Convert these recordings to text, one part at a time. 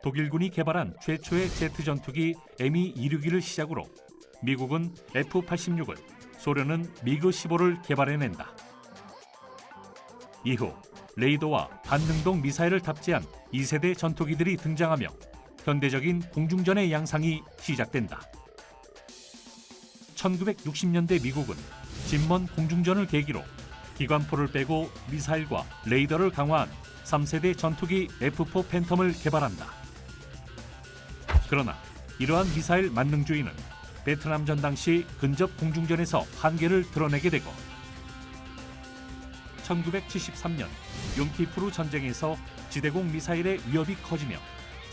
독일군이 개발한 최초의 제트 전투기 Me-261을 시작으로 미국은 F-86을, 소련은 미그-15를 개발해낸다. 이후 레이더와 반능동 미사일을 탑재한 2세대 전투기들이 등장하며 현대적인 공중전의 양상이 시작된다. 1960년대 미국은 진먼 공중전을 계기로 기관포를 빼고 미사일과 레이더를 강화한 3세대 전투기 F-4 팬텀을 개발한다. 그러나 이러한 미사일 만능주의는 베트남전 당시 근접 공중전에서 한계를 드러내게 되고 1973년 용키프루 전쟁에서 지대공 미사일의 위협이 커지며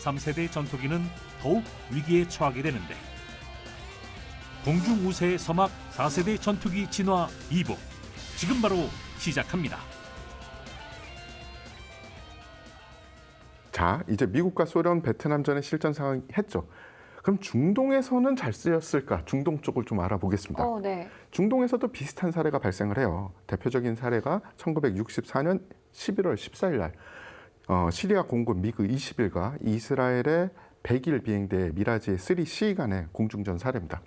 3세대 전투기는 더욱 위기에 처하게 되는데 공중우세의 서막 4세대 전투기 진화 2부 지금 바로 시작합니다. 자, 이제 미국과 소련, 베트남전의 실전 상황 했죠. 그럼 중동에서는 잘 쓰였을까? 중동 쪽을 좀 알아보겠습니다. 네. 중동에서도 비슷한 사례가 발생을 해요. 대표적인 사례가 1964년 11월 14일 날 시리아 공군 미그 21과 이스라엘의 100일 비행대 미라지 3C 간의 공중전 사례입니다.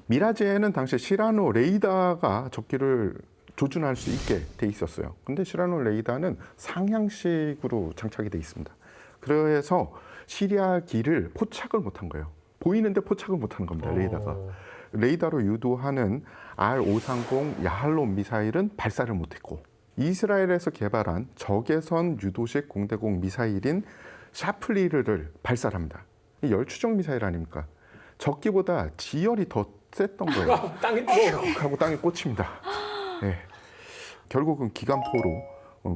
미라지에는 당시 시라노 레이더가 적기를 조준할 수 있게 돼 있었어요. 근데 시라노 레이더는 상향식으로 장착이 돼 있습니다. 그래서 시리아 기를 포착을 못한 거예요. 보이는데 포착을 못한 겁니다. 레이더가. 레이더로 유도하는 R530 야할롬 미사일은 발사를 못했고 이스라엘에서 개발한 적외선 유도식 공대공 미사일인 샤플리르를 발사를 합니다. 이 열추적 미사일 아닙니까? 적기보다 지열이 더 셌던 거예요. 땅이 하고 땅에 꽂힙니다. 네. 결국은 기관포로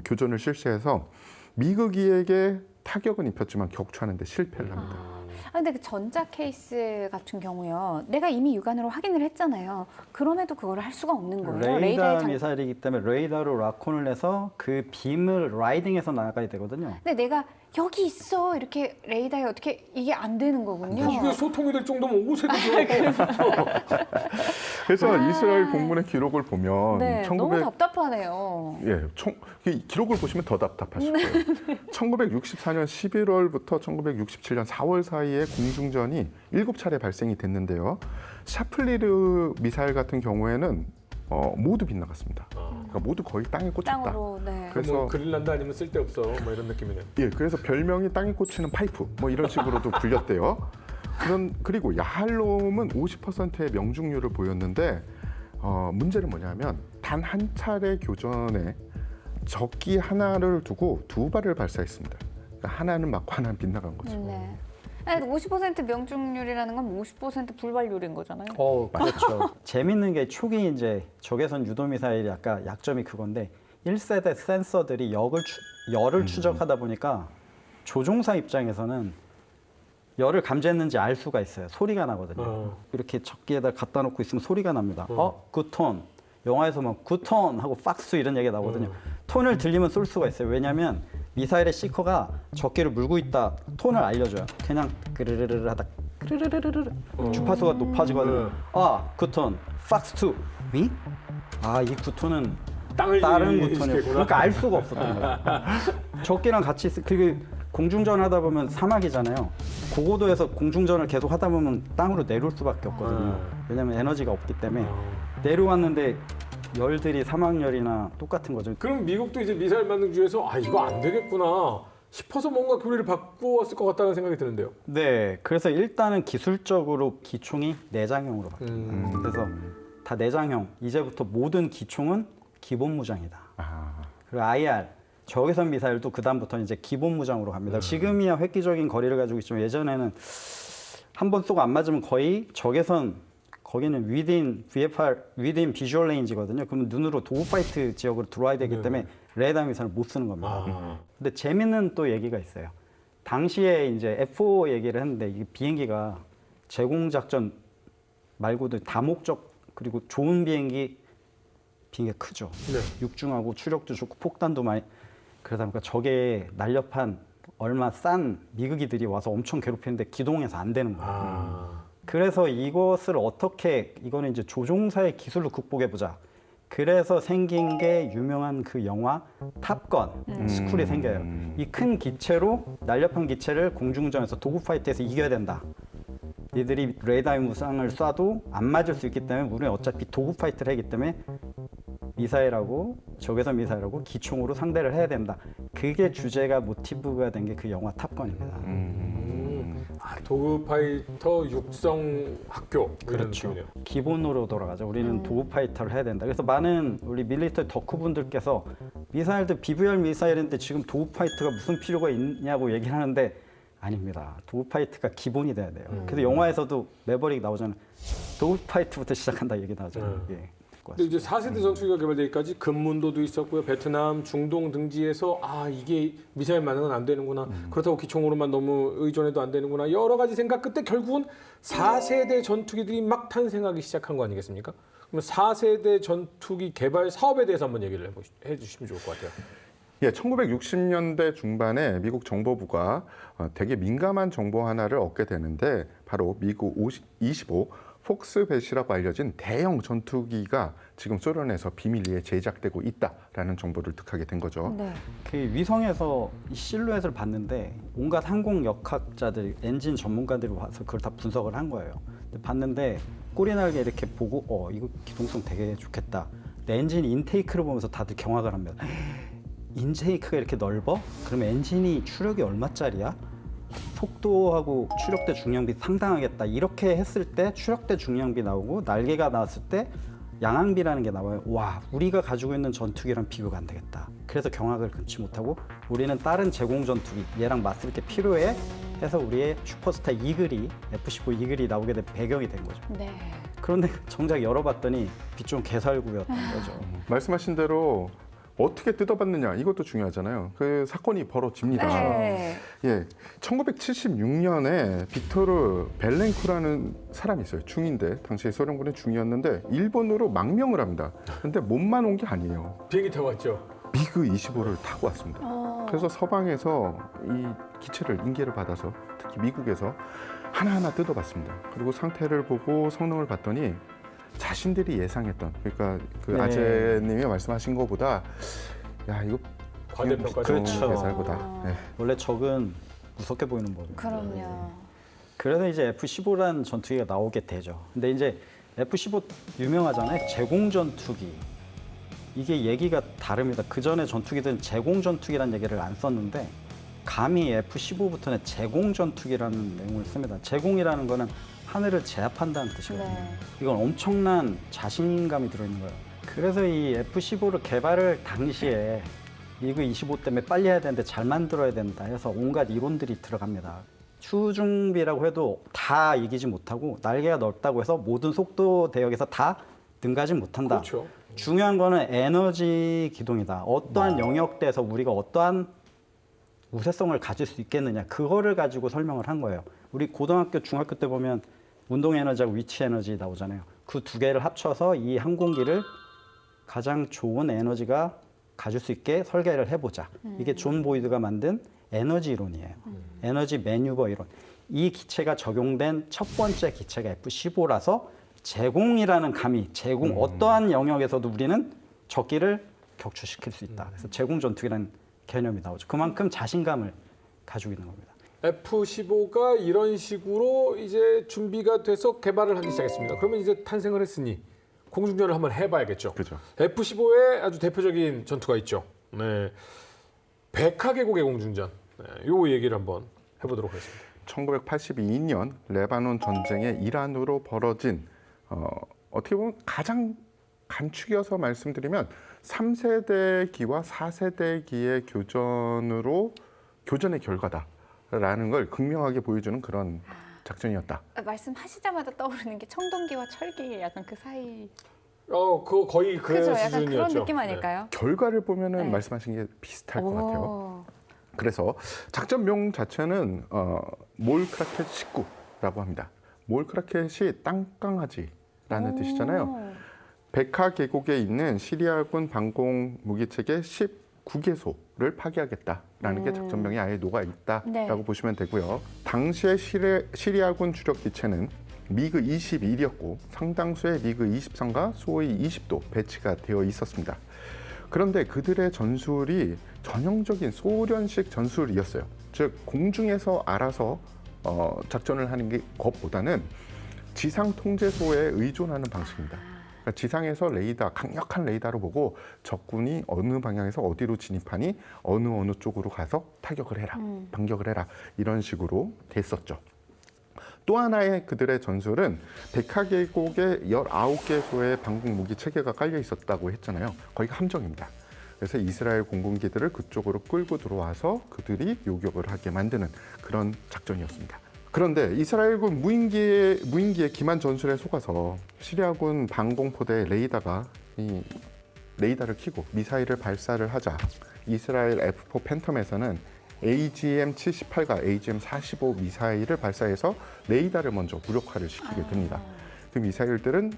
교전을 실시해서 미국이에게 타격은 입혔지만 격추하는 데 실패를 합니다. 근데 그 전자 케이스 같은 경우요. 내가 이미 육안으로 확인을 했잖아요. 그럼에도 그걸 할 수가 없는 거예요. 레이더 미사일이기 때문에 레이더로 락콘을 해서 그 빔을 라이딩해서 나가야 되거든요. 근데 내가 여기 있어 이렇게 레이더에 어떻게 이게 안 되는 거군요. 이게 소통이 될 정도면 오색이죠. 그래서 이스라엘 공군의 기록을 보면 네, 너무 답답하네요. 예, 기록을 보시면 더 답답하실 거예요. 1964년 11월부터 1967년 4월 사이에 공중전이 7차례 발생이 됐는데요. 샤플리르 미사일 같은 경우에는 모두 빗나갔습니다. 그러니까 모두 거의 땅에 꽂혔다. 땅으로, 네. 그래서 뭐 그린란드 아니면 쓸데없어 뭐 이런 느낌이네요. 예, 그래서 별명이 땅에 꽂히는 파이프 뭐 이런 식으로도 불렸대요. 그리고 야할롬은 50%의 명중률을 보였는데 문제는 뭐냐면 단 한 차례 교전에 적기 하나를 두고 두 발을 발사했습니다. 그러니까 하나는 맞고 하나는 빗나간 거죠. 네. 50% 명중률이라는 건 50% 불발률인 거잖아요. 그렇죠. 재밌는 게 초기 이제 적외선 유도 미사일이 아까 약점이 그건데 1세대 센서들이 열을 추적하다 보니까 조종사 입장에서는 열을 감지했는지 알 수가 있어요. 소리가 나거든요. 이렇게 적기에다 갖다 놓고 있으면 소리가 납니다. 굿톤. 영화에서 뭐 굿톤 하고 팍스 이런 얘기가 나오거든요. 톤을 들리면 쏠 수가 있어요. 왜냐하면 미사일의 시커가 적기를 물고 있다 톤을 알려줘요. 그냥 그르르르 하다 그르르르르 주파수가 높아지거든요. 굿톤, 팍스 2, 위? 이 굿톤은 다른 굿톤이에요. 그러니까 알 수가 없었던 거예요. 적기랑 같이 그리고 공중전 하다 보면 사막이잖아요. 고고도에서 공중전을 계속 하다 보면 땅으로 내려올 수밖에 없거든요. 왜냐하면 에너지가 없기 때문에 내려왔는데 열들이 사막열이나 똑같은 거죠. 그럼 미국도 이제 미사일 만능주에서 이거 안 되겠구나 싶어서 뭔가 교리를 바꾸었을 것 같다는 생각이 드는데요. 네, 그래서 일단은 기술적으로 기총이 내장형으로 바뀝니다. 그래서 다 내장형. 이제부터 모든 기총은 기본 무장이다. 그리고 IR 적외선 미사일도 그 다음부터 이제 기본 무장으로 갑니다. 지금이야 획기적인 거리를 가지고 있지만 예전에는 한 번 쏘고 안 맞으면 거의 적외선 거기는 within VFR, within visual range거든요. 그러면 눈으로 도그파이트 지역으로 들어와야 되기 때문에 레이더 미사일을 못 쓰는 겁니다. 근데 재밌는 또 얘기가 있어요. 당시에 이제 F4 얘기를 했는데 이 비행기가 제공작전 말고도 다목적 그리고 좋은 비행기가 크죠. 육중하고 추력도 좋고 폭탄도 많이 그러다 보니까 적의 날렵한 얼마 싼 미국이들이 와서 엄청 괴롭히는데 기동해서 안 되는 거예요. 그래서 이것을 어떻게 이거는 이제 조종사의 기술로 극복해 보자. 그래서 생긴 게 유명한 그 영화 탑건 스쿨이 생겨요. 이 큰 기체로 날렵한 기체를 공중전에서 도구 파이트에서 이겨야 된다. 얘들이 레이더 무쌍을 쏴도 안 맞을 수 있기 때문에 우리는 어차피 도구 파이트를 하기 때문에 미사일하고 적외선 미사일하고 기총으로 상대를 해야 된다. 그게 주제가 모티브가 된 게 그 영화 탑건입니다. 도그파이터 육성 학교 그런 그렇죠. 느낌이네요. 기본으로 돌아가죠. 우리는 도구 파이터를 해야 된다. 그래서 많은 우리 밀리터리 덕후분들께서 미사일도 BVR 미사일인데 지금 도구 파이터가 무슨 필요가 있냐고 얘기를 하는데 아닙니다. 도구 파이터가 기본이 돼야 돼요. 그래서 영화에서도 매버릭 나오잖아요. 도구 파이터부터 시작한다 얘기 나오잖아요. 예. 근데 이제 4세대 전투기가 개발되기까지 금문도도 있었고요. 베트남, 중동 등지에서 이게 미사일만은 안 되는구나. 그렇다고 기총으로만 너무 의존해도 안 되는구나. 여러 가지 생각 끝에 결국은 4세대 전투기들이 막 탄생하기 시작한 거 아니겠습니까? 그럼 4세대 전투기 개발 사업에 대해서 한번 얘기를 해주시면 좋을 것 같아요. 예, 1960년대 중반에 미국 정보부가 되게 민감한 정보 하나를 얻게 되는데 바로 미국 25 폭스뱃이라고 알려진 대형 전투기가 지금 소련에서 비밀리에 제작되고 있다라는 정보를 득하게 된 거죠. 네. 그 위성에서 이 실루엣을 봤는데 온갖 항공 역학자들, 엔진 전문가들이 와서 그걸 다 분석을 한 거예요. 근데 봤는데 꼬리 날개 이렇게 보고 이거 기동성 되게 좋겠다. 근데 엔진 인테이크를 보면서 다들 경악을 합니다. 인테이크가 이렇게 넓어? 그러면 엔진이 추력이 얼마짜리야? 속도하고 추력대 중량비 상당하겠다. 이렇게 했을 때 추력대 중량비 나오고 날개가 나왔을 때 양항비라는 게 나와요. 와, 우리가 가지고 있는 전투기랑 비교가 안 되겠다. 그래서 경악을 금치 못하고 우리는 다른 제공 전투기 얘랑 맞설 게 필요해 해서 우리의 슈퍼스타 이글이 F-15 이글이 나오게 된 배경이 된 거죠. 네. 그런데 정작 열어봤더니 빛좀 개살구였던 거죠. 말씀하신 대로 어떻게 뜯어봤느냐 이것도 중요하잖아요. 그 사건이 벌어집니다. 네. 예, 1976년에 빅토르 벨렌쿠라는 사람이 있어요. 중인데 당시 소련군의 중이었는데 일본으로 망명을 합니다. 근데 몸만 온 게 아니에요. 비행기 타고 왔죠. 미그 25를 타고 왔습니다. 그래서 서방에서 이 기체를 인계를 받아서 특히 미국에서 하나하나 뜯어봤습니다. 그리고 상태를 보고 성능을 봤더니 자신들이 예상했던 그러니까 그 네. 아재님이 말씀하신 것보다 야 이거 과대평가. 그렇죠. 개살보다 네. 원래 적은 무섭게 보이는 법이에요. 그럼요. 그래서 이제 F-15라는 전투기가 나오게 되죠. 근데 이제 F-15 유명하잖아요. 제공 전투기. 이게 얘기가 다릅니다. 그 전에 전투기들은 제공 전투기라는 얘기를 안 썼는데 감히 F-15부터는 제공 전투기라는 내용을 씁니다. 제공이라는 거는 하늘을 제압한다는 뜻이거든요. 네. 이건 엄청난 자신감이 들어있는 거예요. 그래서 이 F-15를 개발을 당시에 미그 25 때문에 빨리 해야 되는데 잘 만들어야 된다 해서 온갖 이론들이 들어갑니다. 추중비라고 해도 다 이기지 못하고 날개가 넓다고 해서 모든 속도 대역에서 다 능가하지 못한다. 그렇죠. 중요한 거는 에너지 기동이다. 어떠한 영역대에서 우리가 어떠한 우세성을 가질 수 있겠느냐. 그거를 가지고 설명을 한 거예요. 우리 고등학교, 중학교 때 보면 운동 에너지하고 위치 에너지 나오잖아요. 그 두 개를 합쳐서 이 항공기를 가장 좋은 에너지가 가질 수 있게 설계를 해보자. 이게 존 보이드가 만든 에너지 이론이에요. 에너지 매뉴버 이론. 이 기체가 적용된 첫 번째 기체가 F-15라서 제공이라는 감이 어떠한 영역에서도 우리는 적기를 격추시킬 수 있다. 그래서 제공 전투기라는 개념이 나오죠. 그만큼 자신감을 가지고 있는 겁니다. F-15가 이런 식으로 이제 준비가 돼서 개발을 하기 시작했습니다. 그러면 이제 탄생을 했으니 공중전을 한번 해봐야겠죠. 그렇죠. F-15의 아주 대표적인 전투가 있죠. 네, 백하 계곡의 공중전. 네, 요 얘기를 한번 해보도록 하겠습니다. 1982년 레바논 전쟁의 일환으로 벌어진 어떻게 보면 가장 간축이어서 말씀드리면 3세대기와 4세대기의 교전의 결과다라는 걸 극명하게 보여주는 그런 작전이었다. 말씀하시자마자 떠오르는 게 청동기와 철기 약간 그 사이. 그거 거의 그 그죠? 약간 수준이었죠. 그런 느낌 아닐까요? 결과를 보면은 네. 말씀하신 게 비슷할 것 같아요. 오. 그래서 작전명 자체는 몰크라켓 19라고 합니다. 몰크라켓이 땅강아지라는 뜻이잖아요. 백하 계곡에 있는 시리아군 방공 무기체계 19개소를 파괴하겠다라는 게 작전명이 아예 녹아 있다라고 네. 보시면 되고요. 당시의 시리아군 주력 기체는 미그 21이었고 상당수의 미그 23과 수호이 20도 배치가 되어 있었습니다. 그런데 그들의 전술이 전형적인 소련식 전술이었어요. 즉 공중에서 알아서 작전을 하는 것보다는 지상 통제소에 의존하는 방식입니다. 그러니까 지상에서 강력한 레이더를 보고 적군이 어느 방향에서 어디로 진입하니 어느 쪽으로 가서 타격을 해라, 반격을 해라, 이런 식으로 됐었죠. 또 하나의 그들의 전술은 백하계곡에 19개소의 방공 무기 체계가 깔려 있었다고 했잖아요. 거기가 함정입니다. 그래서 이스라엘 공군기들을 그쪽으로 끌고 들어와서 그들이 요격을 하게 만드는 그런 작전이었습니다. 그런데 이스라엘군 무인기의 기만 전술에 속아서 시리아군 방공포대 레이더가 이 레이더를 켜고 미사일을 발사를 하자 이스라엘 F4 팬텀에서는 AGM-78과 AGM-45 미사일을 발사해서 레이더를 먼저 무력화를 시키게 됩니다. 그 미사일들은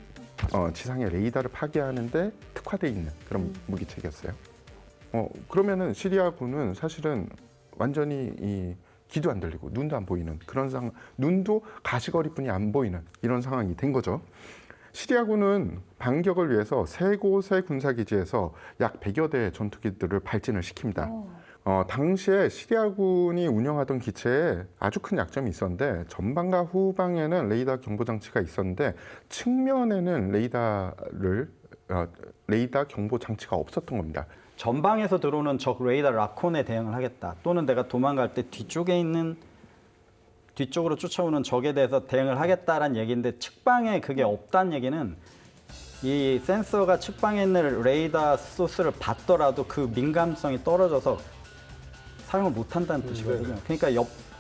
지상의 레이더를 파괴하는데 특화되어 있는 그런 무기체계였어요. 그러면은 시리아군은 사실은 완전히 귀도 안 들리고 눈도 안 보이는 그런 상황, 눈도 가시거리뿐이 안 보이는 이런 상황이 된 거죠. 시리아군은 반격을 위해서 세 곳의 군사기지에서 약 100여 대의 전투기들을 발진을 시킵니다. 당시에 시리아군이 운영하던 기체에 아주 큰 약점이 있었는데 전방과 후방에는 레이더 경보 장치가 있었는데 측면에는 레이더 경보 장치가 없었던 겁니다. 전방에서 들어오는 적 레이더 라콘에 대응을 하겠다. 또는 내가 도망갈 때 뒤쪽으로 쫓아오는 적에 대해서 대응을 하겠다라는 얘기인데 측방에 그게 없다는 얘기는 이 센서가 측방에 있는 레이더 소스를 받더라도 그 민감성이 떨어져서 사용을 못한다는 뜻이거든요. 그러니까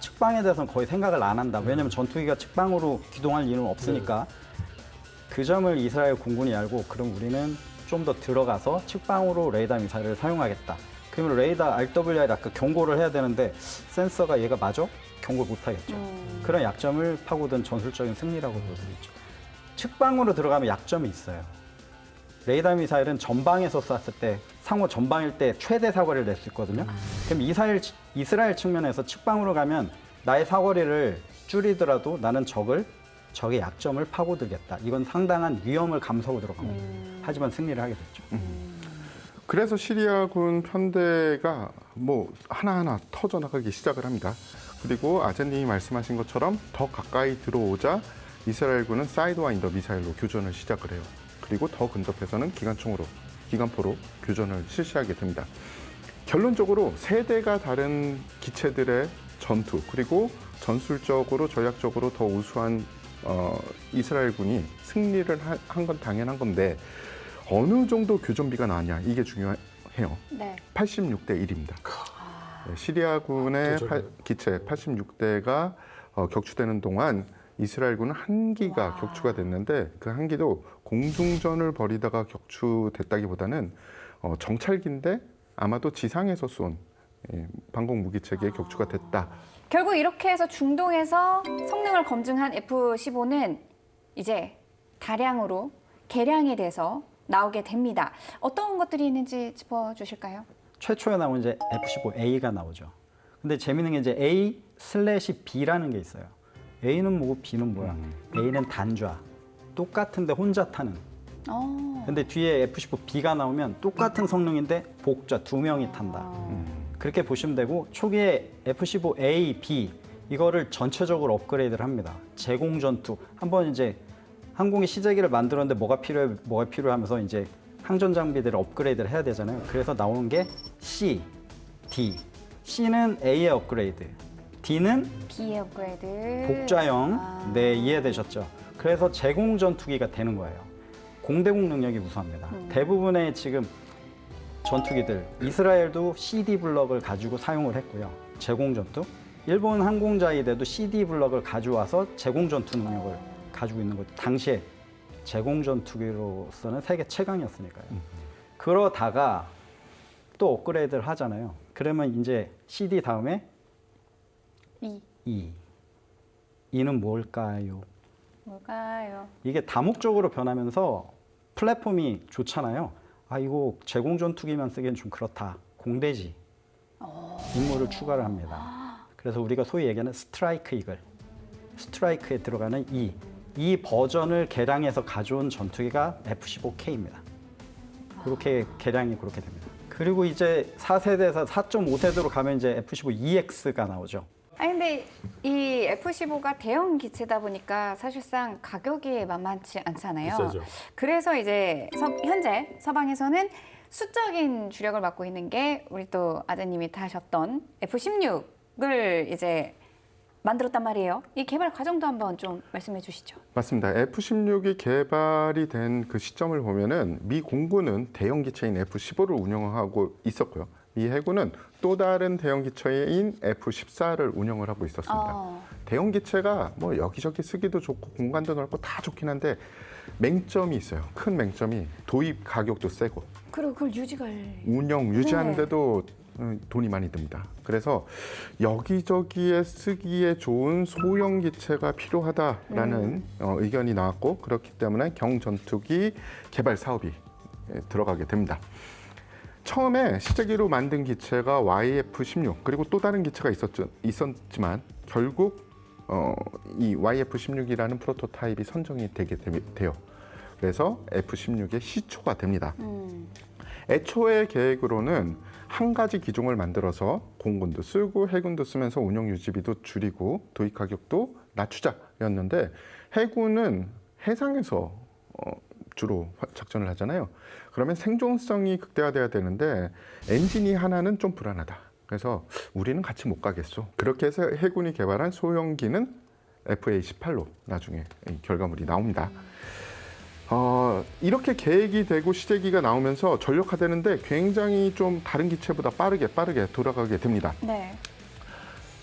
측방에 대해서는 거의 생각을 안 한다. 왜냐하면 전투기가 측방으로 기동할 이유는 없으니까. 그 점을 이스라엘 공군이 알고 그럼 우리는 좀 더 들어가서 측방으로 레이더 미사일을 사용하겠다. 그러면 레이더 RWR이 아까 경고를 해야 되는데 센서가 얘가 맞아? 경고를 못하겠죠. 그런 약점을 파고든 전술적인 승리라고 볼 수 있죠. 측방으로 들어가면 약점이 있어요. 레이더 미사일은 전방에서 쐈을 때 상호 전방일 때 최대 사거리를 낼 수 있거든요. 그럼 이스라엘 측면에서 측방으로 가면 나의 사거리를 줄이더라도 나는 적의 약점을 파고들겠다. 이건 상당한 위험을 감수하고 들어갑니다. 하지만 승리를 하게 됐죠. 그래서 시리아군 편대가 하나하나 터져나가기 시작을 합니다. 그리고 아재님이 말씀하신 것처럼 더 가까이 들어오자 이스라엘군은 사이드와인더 미사일로 교전을 시작을 해요. 그리고 더 근접해서는 기관포로 교전을 실시하게 됩니다. 결론적으로 세대가 다른 기체들의 전투, 그리고 전술적으로 전략적으로 더 우수한 이스라엘군이 승리를 한 건 당연한 건데 어느 정도 교전비가 나왔냐, 이게 중요해요. 네. 86대 1입니다. 시리아군의 기체 86대가 격추되는 동안 이스라엘군은 한 기가 격추가 됐는데 그 한 기도 공중전을 벌이다가 격추됐다기보다는 정찰기인데 아마도 지상에서 쏜 방공 무기체계에 격추가 됐다. 결국 이렇게 해서 중동에서 성능을 검증한 F-15는 이제 개량이 돼서 나오게 됩니다. 어떤 것들이 있는지 짚어주실까요? 최초에 나온 이제 F-15A가 나오죠. 근데 재밌는 게 이제 A/B라는 게 있어요. A는 뭐고 B는 뭐야? A는 단좌. 똑같은데 혼자 타는. 근데 뒤에 F-15B가 나오면 똑같은 성능인데 복좌 2명이 탄다. 그렇게 보시면 되고 초기에 F-15A, B 이거를 전체적으로 업그레이드를 합니다. 제공 전투. 한번 이제 항공기 시제기를 만들었는데 뭐가 필요해 하면서 이제 항전 장비들을 업그레이드를 해야 되잖아요. 그래서 나오는 게 C, D. C는 A의 업그레이드. D는 B의 업그레이드. 복좌형. 네, 이해되셨죠? 그래서 제공 전투기가 되는 거예요. 공대공 능력이 우수합니다. 대부분의 지금 전투기들, 이스라엘도 CD 블럭을 가지고 사용을 했고요. 제공 전투. 일본 항공자위대도 CD 블럭을 가져와서 제공 전투 능력을 가지고 있는 거죠. 당시에 제공 전투기로서는 세계 최강이었으니까요. 그러다가 또 업그레이드를 하잖아요. 그러면 이제 CD 다음에 E. E는 뭘까요? 이게 다목적으로 변하면서 플랫폼이 좋잖아요. 이거 제공 전투기만 쓰기엔 좀 그렇다. 공대지. 임무를 추가를 합니다. 그래서 우리가 소위 얘기하는 스트라이크 이글. 스트라이크에 들어가는 E. 이 버전을 개량해서 가져온 전투기가 F-15K입니다. 그렇게 개량이 그렇게 됩니다. 그리고 이제 4세대에서 4.5세대로 가면 이제 F-15EX가 나오죠. 아니 근데 이 F-15가 대형 기체다 보니까 사실상 가격이 만만치 않잖아요. 비싸죠. 그래서 이제 현재 서방에서는 수적인 주력을 맡고 있는 게 우리 또 아드님이 타셨던 F-16을 이제 만들었단 말이에요. 이 개발 과정도 한번 좀 말씀해 주시죠. 맞습니다. F-16이 개발이 된 그 시점을 보면은 미 공군은 대형 기체인 F-15를 운영하고 있었고요. 미 해군은 또 다른 대형 기체인 F-14를 운영을 하고 있었습니다. 대형 기체가 뭐 여기저기 쓰기도 좋고 공간도 넓고 다 좋긴 한데 맹점이 있어요. 큰 맹점이 도입 가격도 세고 그리고 그걸 운영 유지하는데도 돈이 많이 듭니다. 그래서 여기저기에 쓰기에 좋은 소형 기체가 필요하다라는 의견이 나왔고 그렇기 때문에 경전투기 개발 사업이 들어가게 됩니다. 처음에 시제기로 만든 기체가 YF-16 그리고 또 다른 기체가 있었지만 결국 이 YF-16이라는 프로토타입이 선정이 되게 돼요. 그래서 F-16의 시초가 됩니다. 애초의 계획으로는 한 가지 기종을 만들어서 공군도 쓰고 해군도 쓰면서 운영 유지비도 줄이고 도입 가격도 낮추자였는데 해군은 해상에서 주로 작전을 하잖아요. 그러면 생존성이 극대화돼야 되는데 엔진이 하나는 좀 불안하다. 그래서 우리는 같이 못 가겠소. 그렇게 해서 해군이 개발한 소형기는 FA-18로 나중에 결과물이 나옵니다. 이렇게 계획이 되고 시제기가 나오면서 전력화되는데 굉장히 좀 다른 기체보다 빠르게 돌아가게 됩니다. 네.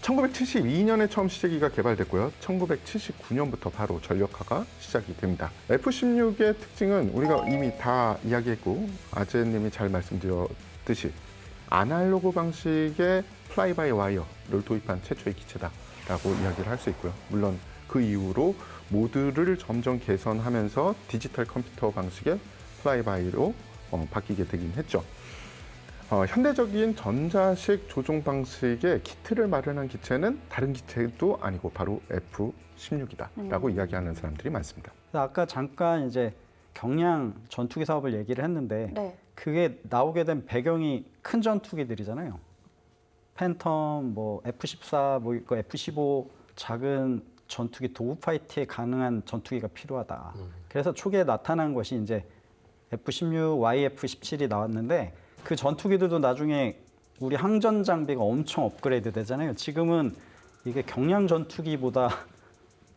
1972년에 처음 시제기가 개발됐고요. 1979년부터 바로 전력화가 시작이 됩니다. F-16의 특징은 우리가 이미 다 이야기했고 아재님이 잘 말씀드렸듯이 아날로그 방식의 플라이 바이 와이어를 도입한 최초의 기체다라고 이야기를 할 수 있고요. 물론 그 이후로 모드를 점점 개선하면서 디지털 컴퓨터 방식의 플라이 바이로 바뀌게 되긴 했죠. 현대적인 전자식 조종 방식의 키트를 마련한 기체는 다른 기체도 아니고 바로 F-16이다라고 이야기하는 사람들이 많습니다. 아까 잠깐 이제 경량 전투기 사업을 얘기를 했는데 네. 그게 나오게 된 배경이 큰 전투기들이잖아요. 팬텀, 뭐 F-14, 뭐 F-15 작은 전투기 도구 파이트에 가능한 전투기가 필요하다. 그래서 초기에 나타난 것이 이제 F-16, YF-17이 나왔는데 그 전투기들도 나중에 우리 항전 장비가 엄청 업그레이드 되잖아요. 지금은 이게 경량 전투기보다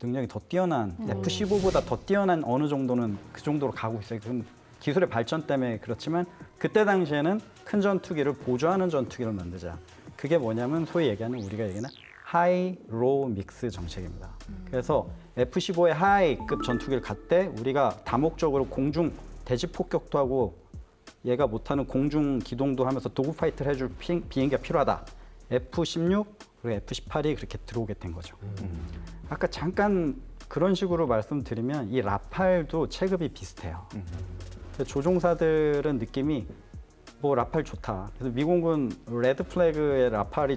능력이 더 뛰어난 F-15보다 더 뛰어난 어느 정도는 그 정도로 가고 있어요. 그건 기술의 발전 때문에 그렇지만 그때 당시에는 큰 전투기를 보조하는 전투기를 만들자. 그게 뭐냐면 소위 얘기하는 우리가 얘기하는 하이, 로우 믹스 정책입니다. 그래서 F-15의 하이급 전투기를 갈 때 우리가 다목적으로 공중 대지 폭격도 하고 얘가 못하는 공중 기동도 하면서 도구 파이트를 해줄 비행기가 필요하다. F-16 그리고 F-18이 그렇게 들어오게 된 거죠. 아까 잠깐 그런 식으로 말씀드리면 이 라팔도 체급이 비슷해요. 조종사들은 느낌이 뭐 라팔 좋다. 그래서 미공군 레드 플래그의 라팔이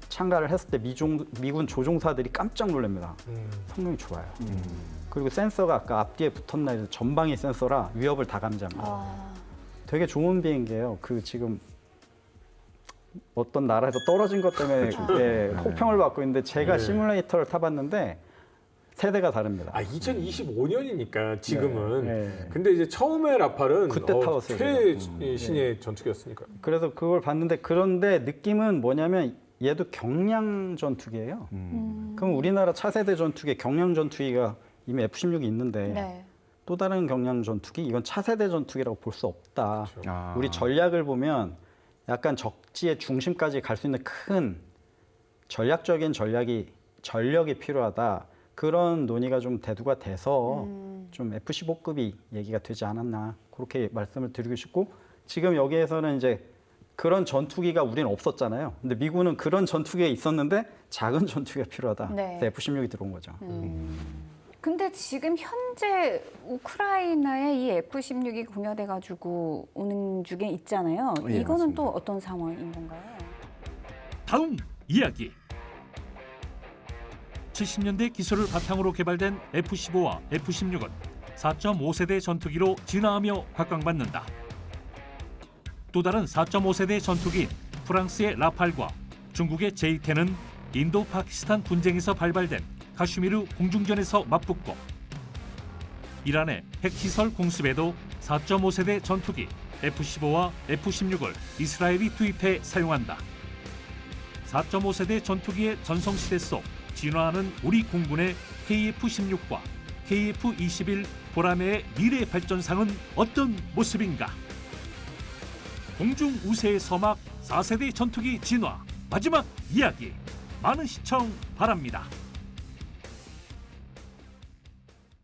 참가를 했을 때 미군 조종사들이 깜짝 놀랍니다. 성능이 좋아요. 그리고 센서가 아까 앞뒤에 붙었나 해서 전방이 센서라 위협을 다 감지합니다. 되게 좋은 비행기예요. 그 지금 어떤 나라에서 떨어진 것 때문에 혹평을 받고 있는데 제가 시뮬레이터를 타봤는데 세대가 다릅니다. 2025년이니까 지금은. 네. 근데 이제 처음에 라팔은 그때 타봤어요, 최신의 전투기였으니까. 그래서 그걸 봤는데 그런데 느낌은 뭐냐면 얘도 경량 전투기예요. 그럼 우리나라 차세대 전투기에 경량 전투기가 이미 F-16이 있는데 네. 또 다른 경량 전투기 이건 차세대 전투기라고 볼 수 없다. 아. 우리 전략을 보면 약간 적지의 중심까지 갈 수 있는 큰 전략적인 전력이 필요하다. 그런 논의가 좀 대두가 돼서 좀 F-15급이 얘기가 되지 않았나 그렇게 말씀을 드리고 싶고 지금 여기에서는 이제 그런 전투기가 우리는 없었잖아요. 근데 미군은 그런 전투기가 있었는데 작은 전투기가 필요하다. 네. 그래서 F-16이 들어온 거죠. 근데 지금 현재 우크라이나에 이 F-16이 공여돼 가지고 오는 중에 있잖아요. 예, 이거는 맞습니다. 또 어떤 상황인 건가요? 다음 이야기. 70년대 기술을 바탕으로 개발된 F-15와 F-16은 4.5세대 전투기로 진화하며 각광받는다. 또 다른 4.5세대 전투기인 프랑스의 라팔과 중국의 J-10은 인도 파키스탄 분쟁에서 발발된 카슈미르 공중전에서 맞붙고, 이란의 핵시설 공습에도 4.5세대 전투기 F-15와 F-16을 이스라엘이 투입해 사용한다. 4.5세대 전투기의 전성시대 속 진화하는 우리 공군의 KF-16과 KF-21 보라매의 미래 발전상은 어떤 모습인가? 공중 우세의 서막 4세대 전투기 진화 마지막 이야기, 많은 시청 바랍니다.